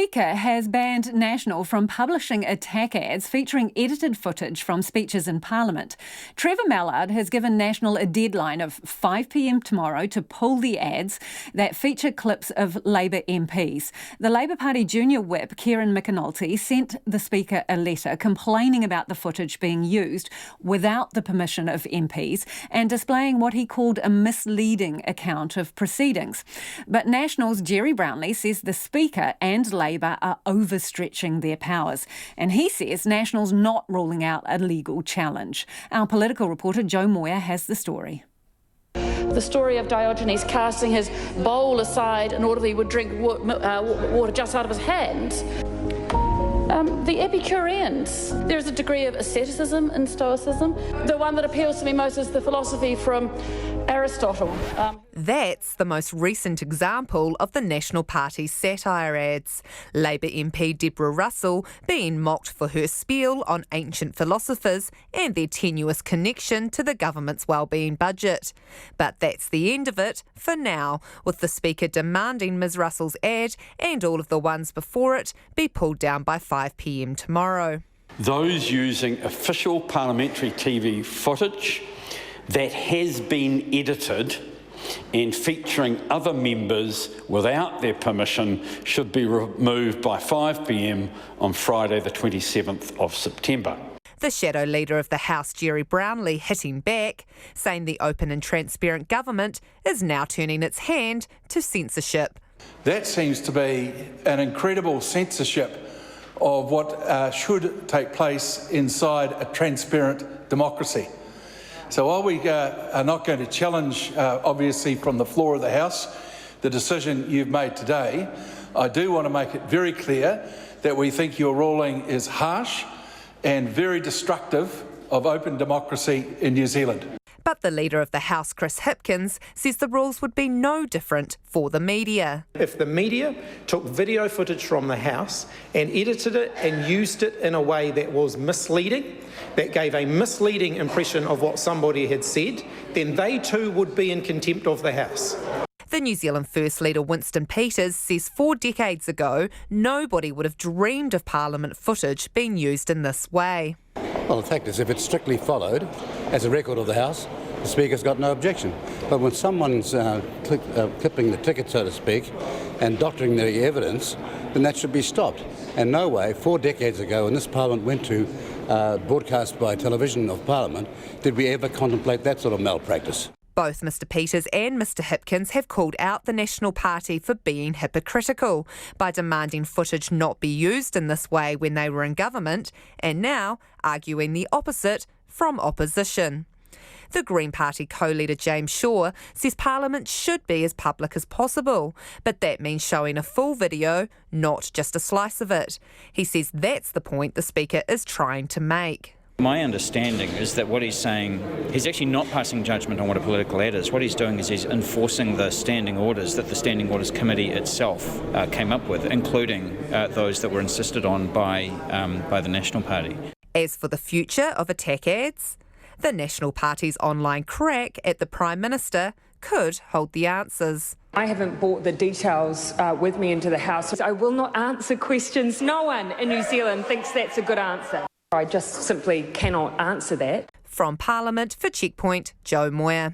Speaker has banned National from publishing attack ads featuring edited footage from speeches in Parliament. Trevor Mallard has given National a deadline of 5 p.m. tomorrow to pull the ads that feature clips of Labour MPs. The Labour Party junior whip, Kieran Mc-Anulty, sent the Speaker a letter complaining about the footage being used without the permission of MPs and displaying what he called a misleading account of proceedings. But National's Gerry Brownlee says the Speaker and Labour are overstretching their powers. And he says National's not ruling out a legal challenge. Our political reporter Jo Moir has the story. The story of Diogenes casting his bowl aside in order that he would drink water just out of his hands. The Epicureans. There's a degree of asceticism in Stoicism. The one that appeals to me most is the philosophy from Aristotle. That's the most recent example of the National Party's satire ads. Labour MP Deborah Russell being mocked for her spiel on ancient philosophers and their tenuous connection to the government's wellbeing budget. But that's the end of it for now, with the Speaker demanding Ms Russell's ad and all of the ones before it be pulled down by 5 p.m. tomorrow. Those using official parliamentary TV footage that has been edited and featuring other members without their permission should be removed by 5 p.m. on Friday the 27th of September. The shadow leader of the House, Gerry Brownlee, hitting back, saying the open and transparent government is now turning its hand to censorship. That seems to be an incredible censorship of what should take place inside a transparent democracy. So while we are not going to challenge, obviously, from the floor of the House, the decision you've made today, I do want to make it very clear that we think your ruling is harsh and very destructive of open democracy in New Zealand. But the leader of the House, Chris Hipkins, says the rules would be no different for the media. If the media took video footage from the House and edited it and used it in a way that was misleading, that gave a misleading impression of what somebody had said, then they too would be in contempt of the House. The New Zealand First Leader Winston Peters says 4 decades ago, nobody would have dreamed of Parliament footage being used in this way. Well, the fact is, if it's strictly followed as a record of the House, the Speaker's got no objection. But when someone's clipping the ticket, so to speak, and doctoring the evidence, then that should be stopped. And no way, 4 decades ago, when this Parliament went to broadcast by television of Parliament, did we ever contemplate that sort of malpractice. Both Mr Peters and Mr Hipkins have called out the National Party for being hypocritical by demanding footage not be used in this way when they were in government, and now arguing the opposite from opposition. The Green Party co-leader James Shaw says Parliament should be as public as possible, but that means showing a full video, not just a slice of it. He says that's the point the Speaker is trying to make. My understanding is that what he's saying, he's actually not passing judgment on what a political ad is. What he's doing is he's enforcing the standing orders that the Standing Orders Committee itself came up with, including those that were insisted on by the National Party. As for the future of attack ads, the National Party's online crack at the Prime Minister could hold the answers. I haven't brought the details with me into the House. I will not answer questions. No one in New Zealand thinks that's a good answer. I just simply cannot answer that. From Parliament for Checkpoint, Jo Moir.